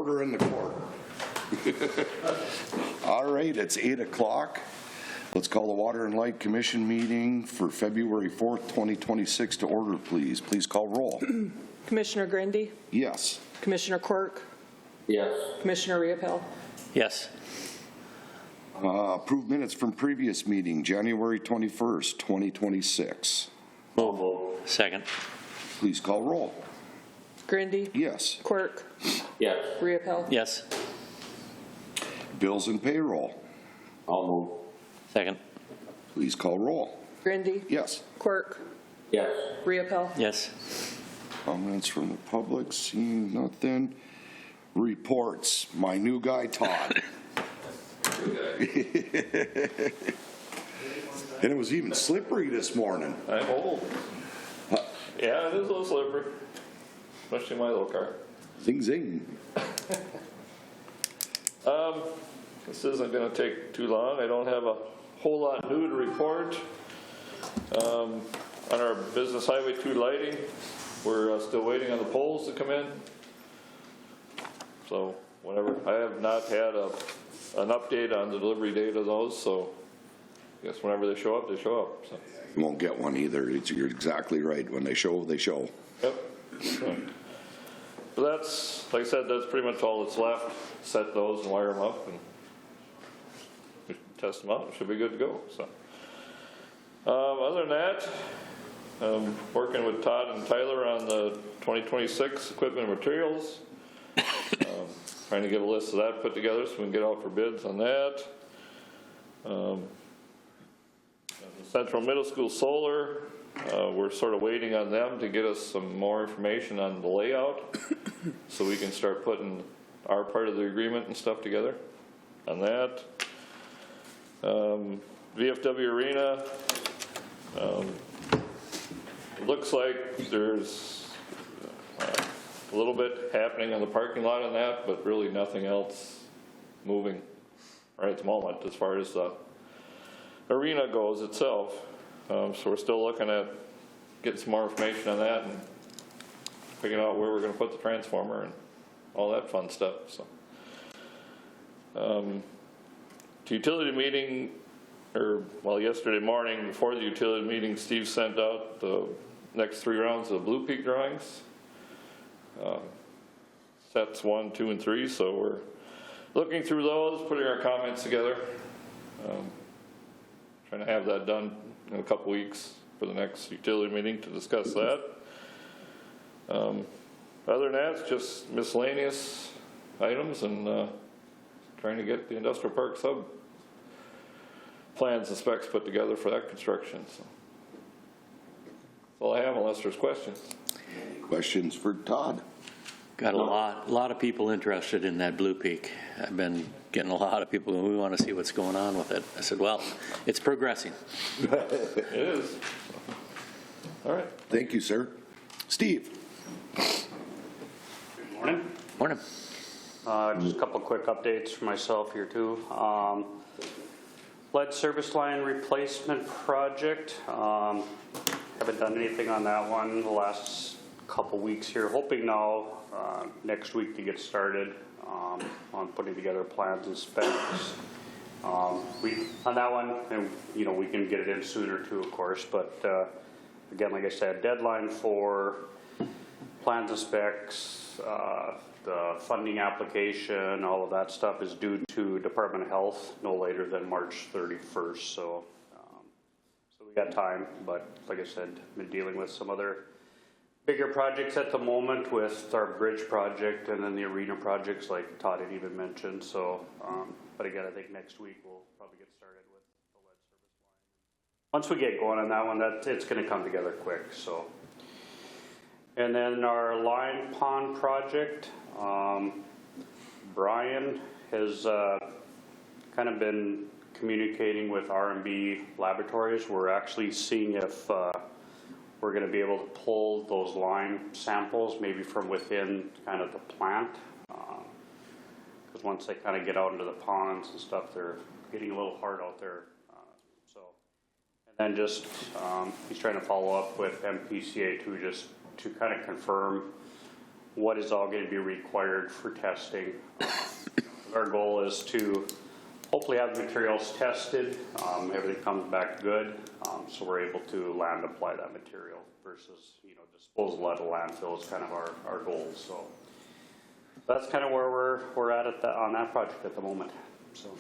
Order in the court. All right, it's 8 o'clock. Let's call the Water and Light Commission meeting for February 4th, 2026 to order, please. Please call roll. Commissioner Grindy? Yes. Commissioner Quirk? Yes. Commissioner Riopel? Yes. Approved minutes from previous meeting, January 21st, 2026. Move. Second. Please call roll. Grindy? Yes. Quirk? Yes. Riopel? Yes. Bills and payroll. I'll move. Second. Please call roll. Grindy? Yes. Quirk? Yes. Riopel? Yes. Comments from the public, seeing nothing. Reports, my new guy, Todd. And it was even slippery this morning. I'm old. Yeah, it is a little slippery, especially my little car. Zing, zing. This isn't going to take too long. I don't have a whole lot new to report. On our business highway 2 lighting, we're still waiting on the poles to come in. So whenever, I have not had an update on the delivery date of those, so I guess whenever they show up, they show up. So. You won't get one either. You're exactly right. When they show, they show. Yep. So that's, like I said, that's pretty much all that's left. Set those and wire them up and test them out. Should be good to go. So, other than that, working with Todd and Tyler on the 2026 equipment and materials. Trying to get a list of that put together so we can get out for bids on that. Central Middle School Solar, we're sort of waiting on them to get us some more information on the layout so we can start putting our part of the agreement and stuff together on that. VFW Arena, looks like there's a little bit happening in the parking lot on that, but really nothing else moving right at the moment as far as the arena goes itself. So we're still looking at getting some more information on that and figuring out where we're going to put the transformer and all that fun stuff. So, the utility meeting, yesterday morning before the utility meeting, Steve sent out the next 3 rounds of Blue Peak drawings. Sets 1, 2, and 3. So we're looking through those, putting our comments together. Trying to have that done in a couple weeks for the next utility meeting to discuss that. Other than that, it's just miscellaneous items and trying to get the industrial park sub plans and specs put together for that construction. So that's all I have unless there's questions. Questions for Todd? Got a lot of people interested in that Blue Peak. I've been getting a lot of people who want to see what's going on with it. I said, well, it's progressing. It is. All right. Thank you, sir. Steve. Good morning. Morning. Just a couple quick updates for myself here too. Lead service line replacement project. Haven't done anything on that one the last couple weeks here. Hoping now next week to get started on putting together plans and specs. On that one, and we can get it in sooner too, of course. But again, like I said, deadline for plans and specs, the funding application, all of that stuff is due to Department of Health no later than March 31st. So we got time. But like I said, been dealing with some other bigger projects at the moment with our bridge project and then the arena projects like Todd had even mentioned. So, but again, I think next week we'll probably get started with the lead service line. Once we get going on that one, it's going to come together quick. So, and then our line pond project, Brian has kind of been communicating with R&B Laboratories. We're actually seeing if we're going to be able to pull those line samples maybe from within kind of the plant, because once they kind of get out into the ponds and stuff, they're getting a little hard out there. And then just he's trying to follow up with MPCA too, just to kind of confirm what is all going to be required for testing. Our goal is to hopefully have the materials tested, everything comes back good, so we're able to land apply that material versus, disposal at a landfill is kind of our goal. So that's kind of where we're at on that project at the moment. So,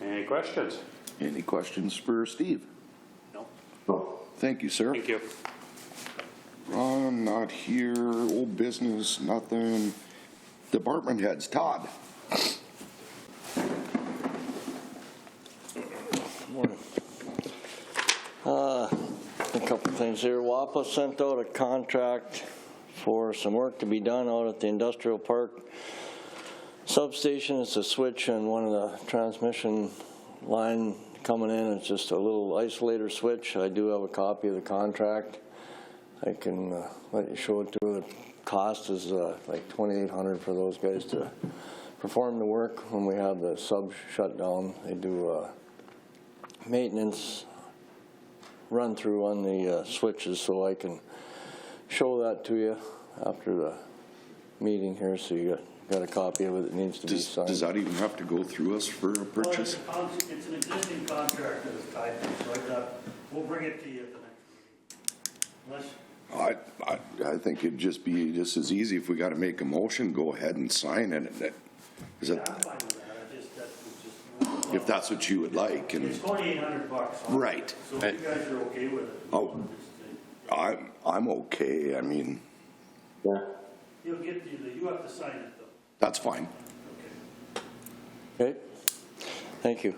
any questions? Any questions for Steve? No. Thank you, sir. Thank you. Ron, not here. Old business, nothing. Department heads, Todd. Morning. A couple things here. WAPA sent out a contract for some work to be done out at the industrial park substation. It's a switch on one of the transmission line coming in. It's just a little isolator switch. I do have a copy of the contract. I can let you show it to you. The cost is like $2,800 for those guys to perform the work when we have the sub shut down. They do maintenance run through on the switches, so I can show that to you after the meeting here, so you got a copy of it that needs to be signed. Does that even have to go through us for a purchase? Well, it's an existing contract that is tied to, so I thought, we'll bring it to you at the next meeting. I think it'd just be just as easy if we got to make a motion, go ahead and sign it. Is Yeah, it, I'm fine with that, that's just. if that's what you would like. It's And $2,800. right. So if you guys are okay with it. Oh. I'm okay. I mean, Yeah. You'll get you have to sign it though. that's fine. Okay. Okay, thank you.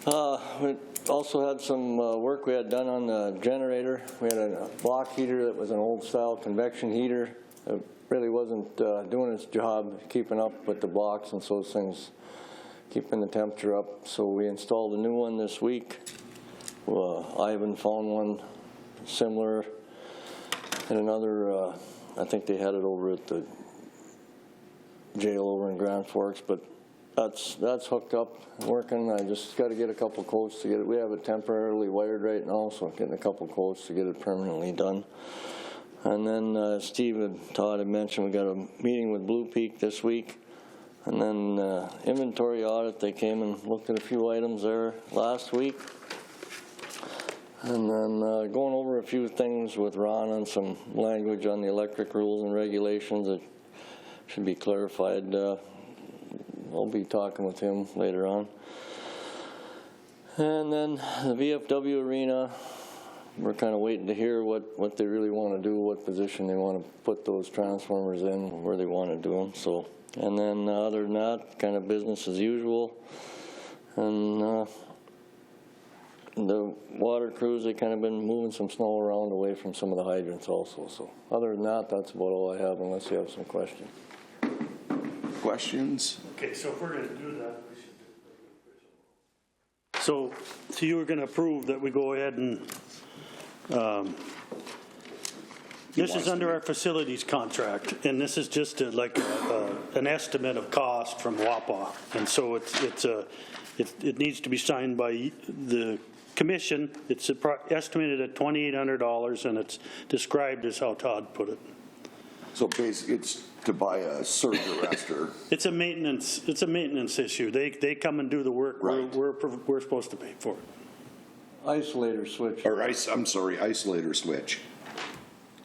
We also had some work we had done on the generator. We had a block heater that was an old style convection heater. It really wasn't doing its job keeping up with the blocks, and so those things keeping the temperature up. So we installed a new one this week. Ivan found one similar, and another, I think they had it over at the jail over in Grand Forks, but that's hooked up and working. I just got to get a couple quotes to get it. We have it temporarily wired right now, so I'm getting a couple quotes to get it permanently done. And then Steve and Todd had mentioned we got a meeting with Blue Peak this week. And then inventory audit, they came and looked at a few items there last week. And then going over a few things with Ron on some language on the electric rules and regulations that should be clarified. I'll be talking with him later on. And then the VFW arena, we're kind of waiting to hear what they really want to do, what position they want to put those transformers in, where they want to do them. So, and then other than that, kind of business as usual. And the water crews, they kind of been moving some snow around away from some of the hydrants also. So other than that, that's about all I have, unless you have some questions. Questions? Okay, so if we're going to do that, we should do it. So you were going to approve that we go ahead and, this is under our facilities contract, and this is just an estimate of cost from WAPA. And so it needs to be signed by the commission. It's estimated at $2,800, and it's described as how Todd put it. So basically, it's to buy a surge arrestor. It's a maintenance issue. They come and do the work. Right. We're supposed to pay for it. Isolator switch. Or I'm sorry, isolator switch.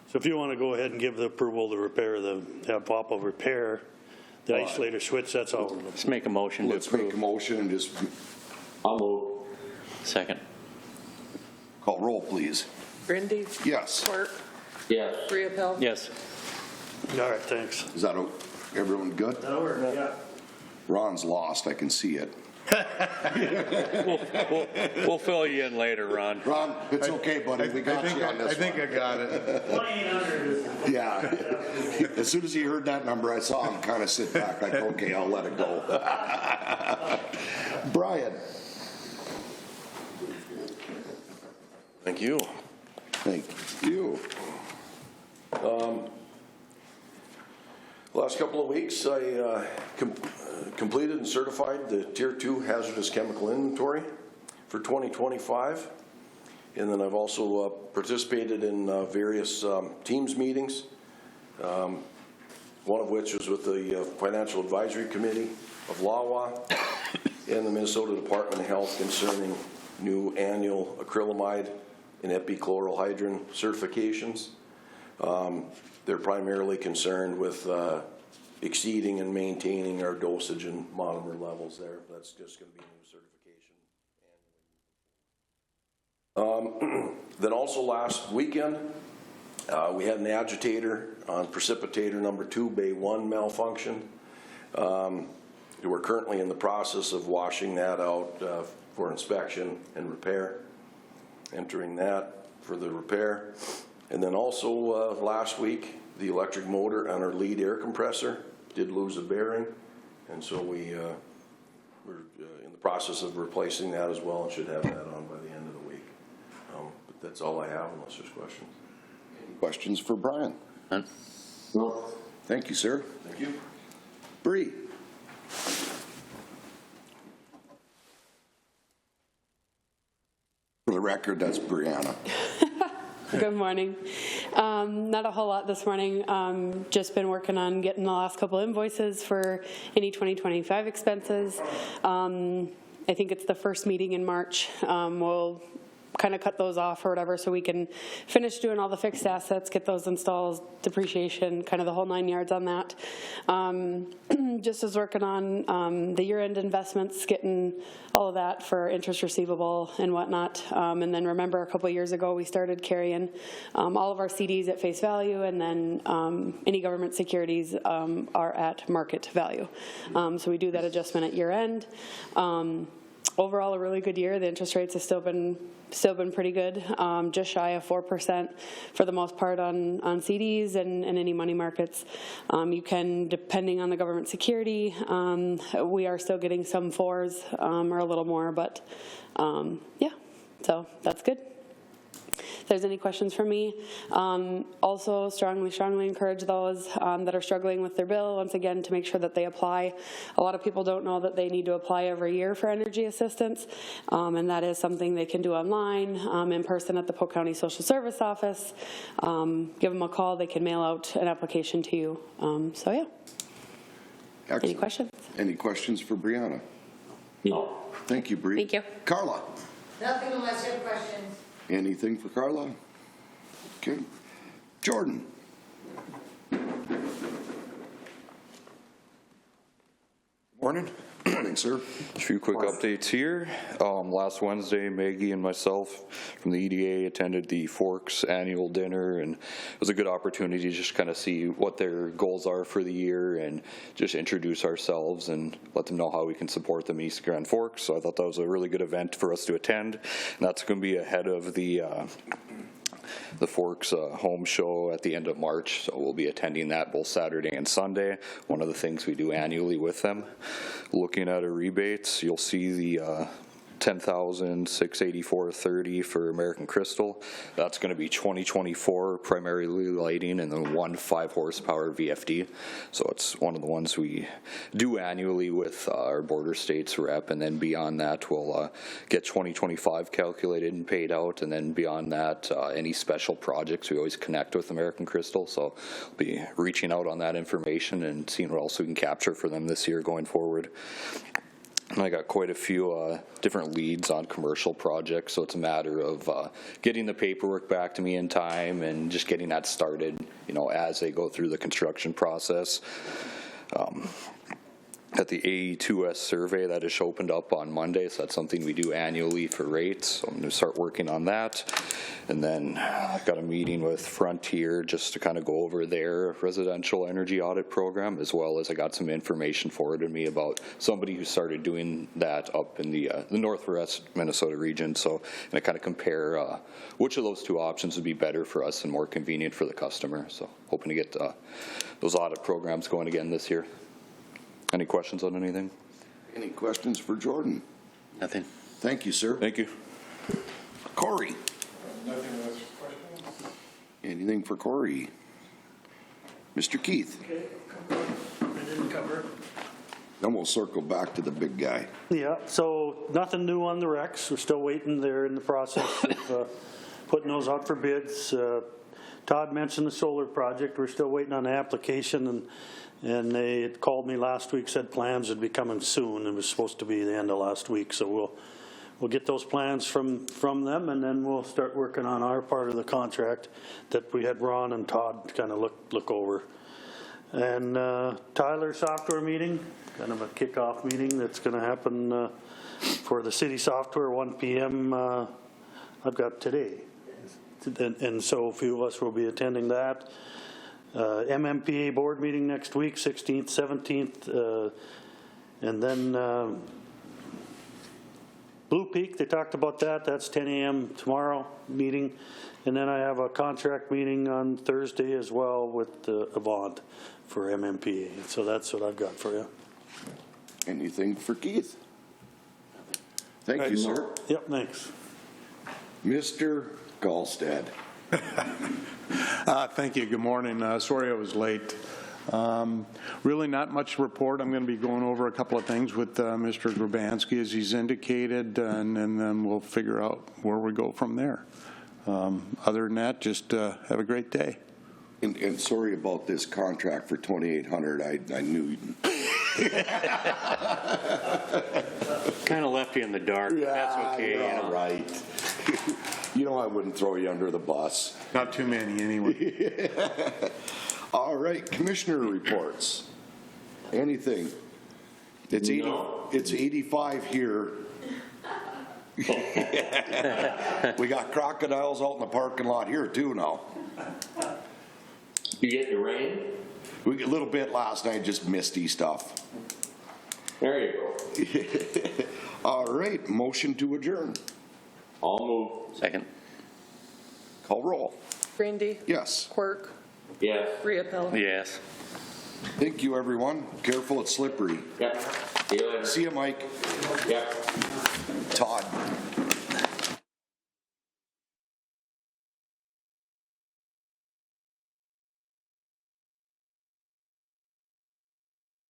So if you want to go ahead and give the approval to repair have WAPA repair the isolator switch, that's all we're looking. Let's make a motion to Let's make a approve. motion and just I'll move. Second. call roll, please. Grindy, Yes. Quirk, Yes. Riepel. Yes. All right, thanks. Is that everyone good? That'll work, yeah. Ron's lost. I can see it. We'll fill you in later, Ron. Ron, it's okay, buddy. We got you on this I think I one. got it. 2,800 is. Yeah. As soon as he heard that number, I saw him kind of sit back like, okay, I'll let it go. Brian. Thank you. Thank you. Last couple of weeks, I completed and certified the Tier 2 hazardous chemical inventory for 2025. And then I've also participated in various Teams meetings. one of which was with the Financial Advisory Committee of LAWA and the Minnesota Department of Health concerning new annual acrylamide and epichlorohydrin certifications. They're primarily concerned with exceeding and maintaining our dosage and monomer levels there. That's just going to be a new certification. Then also last weekend, we had an agitator on precipitator number 2, Bay 1 malfunction. We're currently in the process of washing that out for inspection and repair, entering that for the repair. And then also last week, the electric motor on our lead air compressor did lose a bearing, and so we're in the process of replacing that as well and should have that on by the end of the week. But that's all I have unless there's questions. Any questions for Brian? None? No. Thank you, sir. Thank you. Bree? For the record, that's Brianna. Good morning. Not a whole lot this morning. Just been working on getting the last couple invoices for any 2025 expenses. I think it's the first meeting in March. We'll kind of cut those off or whatever so we can finish doing all the fixed assets, get those installs, depreciation, kind of the whole 9 yards on that. Just as working on the year-end investments, getting all of that for interest receivable and whatnot. And then remember a couple of years ago we started carrying all of our CDs at face value, and then any government securities are at market value. So we do that adjustment at year-end. Overall, a really good year. The interest rates have still been pretty good, just shy of 4% for the most part on CDs and any money markets. You can, depending on the government security, we are still getting some 4s or a little more, but yeah, so that's good. If there's any questions for me, also strongly encourage those that are struggling with their bill, once again, to make sure that they apply. A lot of people don't know that they need to apply every year for energy assistance, and that is something they can do online, in person at the Polk County Social Service Office. Give them a call. They can mail out an application to you. So yeah. Excellent. Any questions? Any questions for Brianna? No. Thank you, Bree. Thank you. Carla? Nothing unless you have questions. Anything for Carla? Okay. Jordan? Morning. Morning, sir. A few quick updates here. Last Wednesday, Maggie and myself from the EDA attended the Forks annual dinner, and it was a good opportunity to just kind of see what their goals are for the year and just introduce ourselves and let them know how we can support them in East Grand Forks. So I thought that was a really good event for us to attend, and that's going to be ahead of the Forks home show at the end of March, so we'll be attending that both Saturday and Sunday. One of the things we do annually with them. Looking at our rebates, you'll see the $10,684.30 for American Crystal. That's going to be 2024 primarily lighting, and then one 5-horsepower VFD. So it's one of the ones we do annually with our border states rep, and then beyond that we'll get 2025 calculated and paid out, and then beyond that any special projects we always connect with American Crystal. So we'll be reaching out on that information and seeing what else we can capture for them this year going forward. And I got quite a few different leads on commercial projects, so it's a matter of getting the paperwork back to me in time and just getting that started, you know, as they go through the construction process. At the AE2S survey that just opened up on Monday, so that's something we do annually for rates. So I'm going to start working on that. And then I've got a meeting with Frontier just to kind of go over their residential energy audit program, as well as I got some information forwarded to me about somebody who started doing that up in the northwest Minnesota region. So I'm going to kind of compare which of those two options would be better for us and more convenient for the customer. So hoping to get those audit programs going again this year. Any questions on anything? Any questions for Jordan? Nothing. Thank you, sir. Thank you. Corey? Nothing else for questions? Anything for Corey? Mr. Keith? Okay, I didn't cover. Then we'll circle back to the big guy. Yeah, so nothing new on the recs. We're still waiting. They're in the process of putting those out for bids. Todd mentioned the solar project. We're still waiting on the application, and they had called me last week, said plans would be coming soon. It was supposed to be the end of last week, so we'll get those plans from them, and then we'll start working on our part of the contract that we had Ron and Todd kind of look over. And Tyler software meeting, kind of a kickoff meeting that's going to happen for the city software, 1 p.m. I've got today. And so a few of us will be attending that. MMPA board meeting next week, 16th, 17th, and then Blue Peak, they talked about that. That's 10 a.m. tomorrow meeting. And then I have a contract meeting on Thursday as well with Avant for MMPA. So that's what I've got for you. Anything for Keith? Thank you, sir. Yep, thanks. Mr. Gallstad. Thank you. Good morning. Sorry I was late. Really not much to report. I'm going to be going over a couple of things with Mr. Grabansky as he's indicated, and then we'll figure out where we go from there. Other than that, just have a great day. And sorry about this contract for $2,800. I knew. Kind of left you in the dark. But that's okay. Yeah, right. You know I wouldn't throw you under the bus. Not too many anyway. All right, commissioner reports. Anything? It's 80. It's 85 here. We got crocodiles out in the parking lot here too now. You get your rain? We get a little bit last night, just misty stuff. There you go. All right, motion to adjourn. I'll move. Second. Call roll. Grindy, Yes. Quirk, Yes. Riepel. Yes. Thank you, everyone. Careful, it's slippery. Yep. See you later. See you, Mike. Yep. Todd.